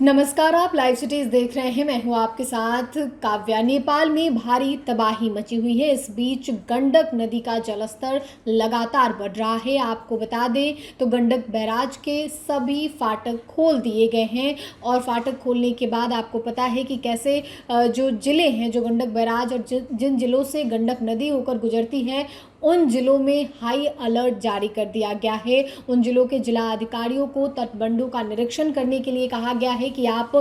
नमस्कार, आप live cities देख रहे हैं। मैं हूं आपके साथ काव्या। नेपाल में भारी तबाही मची हुई है। इस बीच गंडक नदी का जलस्तर लगातार बढ़ रहा है। आपको बता दें तो गंडक बैराज के सभी फाटक खोल दिए गए हैं और फाटक खोलने के बाद आपको पता है कि कैसे जो जिले हैं, जो गंडक बैराज और जिन जिलों से गंडक नदी होकर गुजरती है, उन जिलों में हाई अलर्ट जारी कर दिया गया है। उन जिलों के जिला अधिकारियों को तटबंधों का निरीक्षण करने के लिए कहा गया है कि आप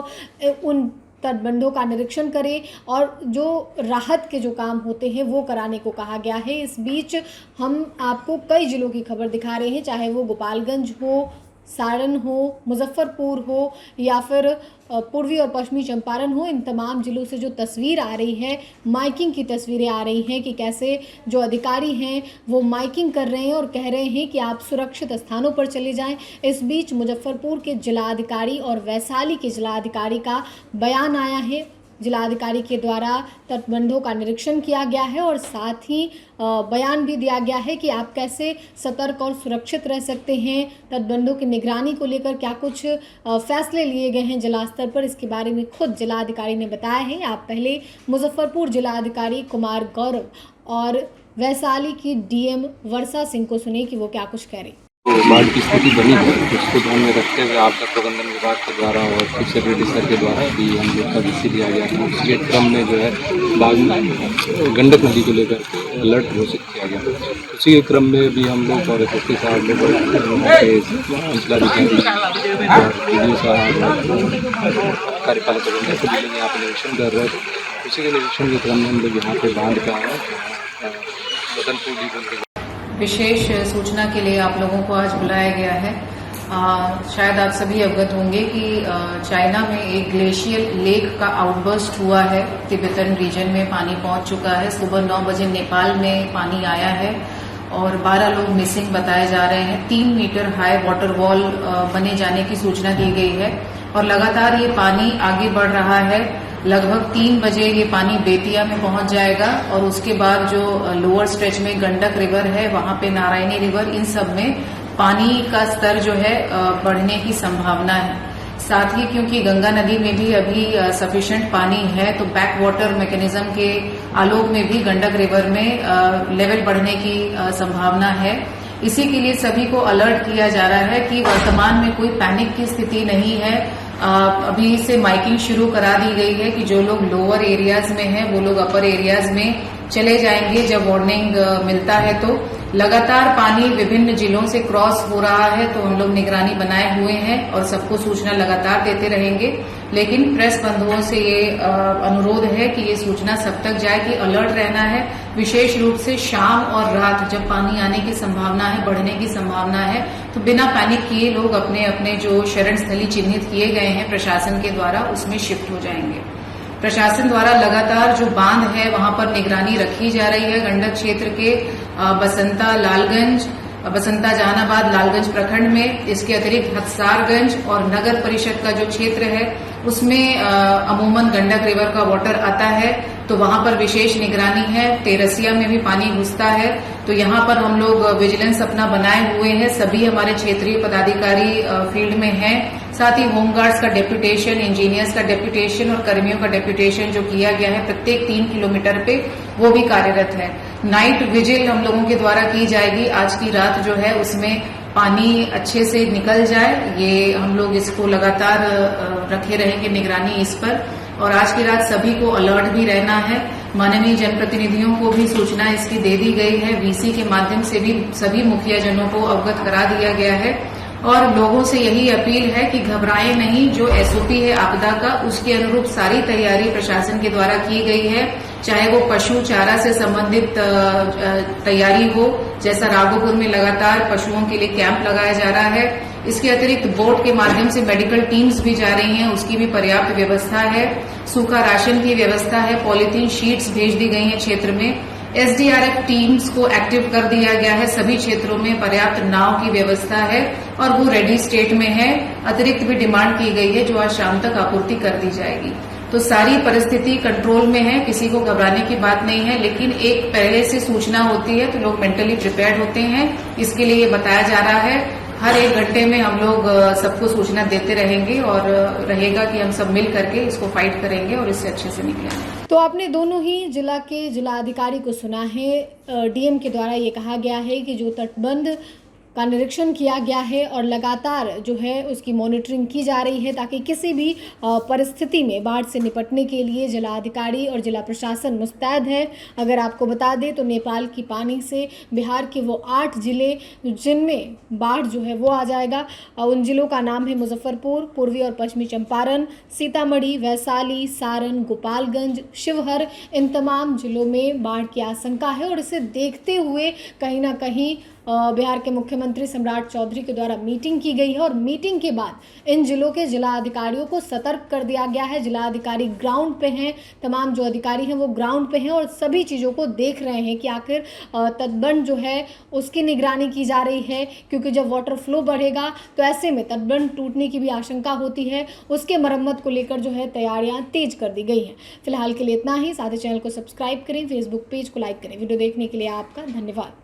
उन तटबंधों का निरीक्षण करें और जो राहत के जो काम होते हैं वो कराने को कहा गया है। इस बीच हम आपको कई जिलों की खबर दिखा रहे हैं, चाहे वो गोपालगंज हो, सारण हो, मुजफ्फरपुर हो या फिर पूर्वी और पश्चिमी चंपारण हो। इन तमाम जिलों से जो तस्वीर आ रही है, माइकिंग की तस्वीरें आ रही हैं कि कैसे जो अधिकारी हैं वो माइकिंग कर रहे हैं और कह रहे हैं कि आप सुरक्षित स्थानों पर चले जाएं। इस बीच मुजफ्फरपुर के जिलाधिकारी और वैशाली के जिलाधिकारी का बयान आया है। जिलाधिकारी के द्वारा तटबंधों का निरीक्षण किया गया है और साथ ही बयान भी दिया गया है कि आप कैसे सतर्क और सुरक्षित रह सकते हैं। तटबंधों की निगरानी को लेकर क्या कुछ फैसले लिए गए हैं जिला स्तर पर, इसके बारे में खुद जिलाधिकारी ने बताया है। आप पहले मुजफ्फरपुर जिलाधिकारी कुमार गौरव और वैशाली की डीएम वर्षा सिंह को सुने कि वो क्या कुछ कह रही। बाढ़ की स्थिति बनी है, उसको ध्यान में रखते हुए आपदा प्रबंधन विभाग के द्वारा और फिर सेक्रेटरी सर के द्वारा भी हम लोग का विषय दिया गया है। उसके क्रम में जो है बाढ़ गंडक नदी को लेकर के अलर्ट घोषित किया गया। उसी के क्रम में भी हम लोग और एसएसपी साहब लोग अंचलाधिकारी और पीडीओ साहब कार्यपालक प्रबंधक सभी लोग यहाँ पर निरीक्षण कर रहे थे। उसी के निरीक्षण के क्रम में हम लोग यहाँ पे बाढ़ का बदनपुर विशेष सूचना के लिए आप लोगों को आज बुलाया गया है। शायद आप सभी अवगत होंगे कि चाइना में एक ग्लेशियल लेक का आउटबर्स्ट हुआ है। तिब्बतन रीजन में पानी पहुंच चुका है। सुबह 9 बजे नेपाल में पानी आया है और 12 लोग मिसिंग बताए जा रहे हैं। 3 मीटर हाई वाटर वॉल बने जाने की सूचना दी गई है और लगातार ये पानी आगे बढ़ रहा है। लगभग 3 बजे ये पानी बेतिया में पहुंच जाएगा और उसके बाद जो लोअर स्ट्रेच में गंडक रिवर है, वहां पे नारायणी रिवर, इन सब में पानी का स्तर जो है बढ़ने की संभावना है। साथ ही क्योंकि गंगा नदी में भी अभी सफिशिएंट पानी है, तो बैक वाटर मैकेनिज्म के आलोक में भी गंडक रिवर में लेवल बढ़ने की संभावना है। इसी के लिए सभी को अलर्ट किया जा रहा है कि वर्तमान में कोई पैनिक की स्थिति नहीं है। अभी से माइकिंग शुरू करा दी गई है कि जो लोग लोअर एरियाज में हैं वो लोग अपर एरियाज में चले जाएंगे जब वार्निंग मिलता है। तो लगातार पानी विभिन्न जिलों से क्रॉस हो रहा है, तो हम लोग निगरानी बनाए हुए हैं और सबको सूचना लगातार देते रहेंगे। लेकिन प्रेस बंधुओं से ये अनुरोध है कि ये सूचना सब तक जाए कि अलर्ट रहना है। विशेष रूप से शाम और रात जब पानी आने की संभावना है, बढ़ने की संभावना है, तो बिना पैनिक किए लोग अपने अपने जो शरण स्थली चिन्हित किए गए हैं प्रशासन के द्वारा, उसमें शिफ्ट हो जाएंगे। प्रशासन द्वारा लगातार जो बांध है वहां पर निगरानी रखी जा रही है। गंडक क्षेत्र के बसंता, लालगंज, बसंता, जहानाबाद, लालगंज प्रखंड में, इसके अतिरिक्त हथसारगंज और नगर परिषद का जो क्षेत्र है उसमें अमूमन गंडक रिवर का वाटर आता है, तो वहां पर विशेष निगरानी है। तेरसिया में भी पानी घुसता है, तो यहाँ पर हम लोग विजिलेंस अपना बनाए हुए हैं। सभी हमारे क्षेत्रीय पदाधिकारी फील्ड में हैं। साथ ही होमगार्ड्स का डेप्यूटेशन, इंजीनियर्स का डेप्यूटेशन और कर्मियों का डेप्यूटेशन जो किया गया है प्रत्येक 3 किलोमीटर पे, वो भी कार्यरत है। नाइट विजिल हम लोगों के द्वारा की जाएगी। आज की रात जो है उसमें पानी अच्छे से निकल जाए, ये हम लोग इसको लगातार रखे रहेंगे निगरानी इस पर। और आज की रात सभी को अलर्ट भी रहना है। माननीय जनप्रतिनिधियों को भी सूचना इसकी दे दी गई है। वीसी के माध्यम से भी सभी मुखिया जनों को अवगत करा दिया गया है और लोगों से यही अपील है कि घबराएं नहीं। जो एसओपी है आपदा का, उसके अनुरूप सारी तैयारी प्रशासन के द्वारा की गई है। चाहे वो पशु चारा से संबंधित तैयारी हो, जैसा राघोपुर में लगातार पशुओं के लिए कैंप लगाया जा रहा है। इसके अतिरिक्त बोट के माध्यम से मेडिकल टीम्स भी जा रही हैं, उसकी भी पर्याप्त व्यवस्था है। सूखा राशन की व्यवस्था है। पॉलीथीन शीट्स भेज दी गई हैं क्षेत्र में। एसडीआरएफ टीम्स को एक्टिव कर दिया गया है। सभी क्षेत्रों में पर्याप्त नाव की व्यवस्था है और वो रेडी स्टेट में है। अतिरिक्त भी डिमांड की गई है जो आज शाम तक आपूर्ति कर दी जाएगी। तो सारी परिस्थिति कंट्रोल में है, किसी को घबराने की बात नहीं है। लेकिन एक पहले से सूचना होती है तो लोग मेंटली प्रिपेयर्ड होते हैं, इसके लिए ये बताया जा रहा है। हर एक घंटे में हम लोग सबको सूचना देते रहेंगे और रहेगा कि हम सब मिल करके इसको फाइट करेंगे और इससे अच्छे से निकलेंगे। तो आपने दोनों ही जिला के जिलाधिकारी को सुना है। डीएम के द्वारा ये कहा गया है कि जो तटबंध का निरीक्षण किया गया है और लगातार जो है उसकी मॉनिटरिंग की जा रही है ताकि किसी भी परिस्थिति में बाढ़ से निपटने के लिए जिलाधिकारी और जिला प्रशासन मुस्तैद है। अगर आपको बता दें तो नेपाल की पानी से बिहार के वो 8 जिले जिनमें बाढ़ जो है वो आ जाएगा। उन जिलों का नाम है मुजफ्फरपुर, पूर्वी और पश्चिमी चंपारण, सीतामढ़ी, वैशाली, सारण, गोपालगंज, शिवहर। इन तमाम जिलों में बाढ़ की आशंका है और इसे देखते हुए कहीं ना कहीं बिहार के मुख्यमंत्री सम्राट चौधरी के द्वारा मीटिंग की गई है और मीटिंग के बाद इन जिलों के जिला अधिकारियों को सतर्क कर दिया गया है। जिला अधिकारी ग्राउंड पे हैं, तमाम जो अधिकारी हैं वो ग्राउंड पे हैं और सभी चीज़ों को देख रहे हैं कि आखिर तटबंध जो है उसकी निगरानी की जा रही है, क्योंकि जब वाटर फ्लो बढ़ेगा तो ऐसे में तटबंध टूटने की भी आशंका होती है। उसके मरम्मत को लेकर जो है तैयारियां तेज कर दी गई हैं। फिलहाल के लिए इतना ही। साथ ही चैनल को सब्सक्राइब करें, फेसबुक पेज को लाइक करें। वीडियो देखने के लिए आपका धन्यवाद।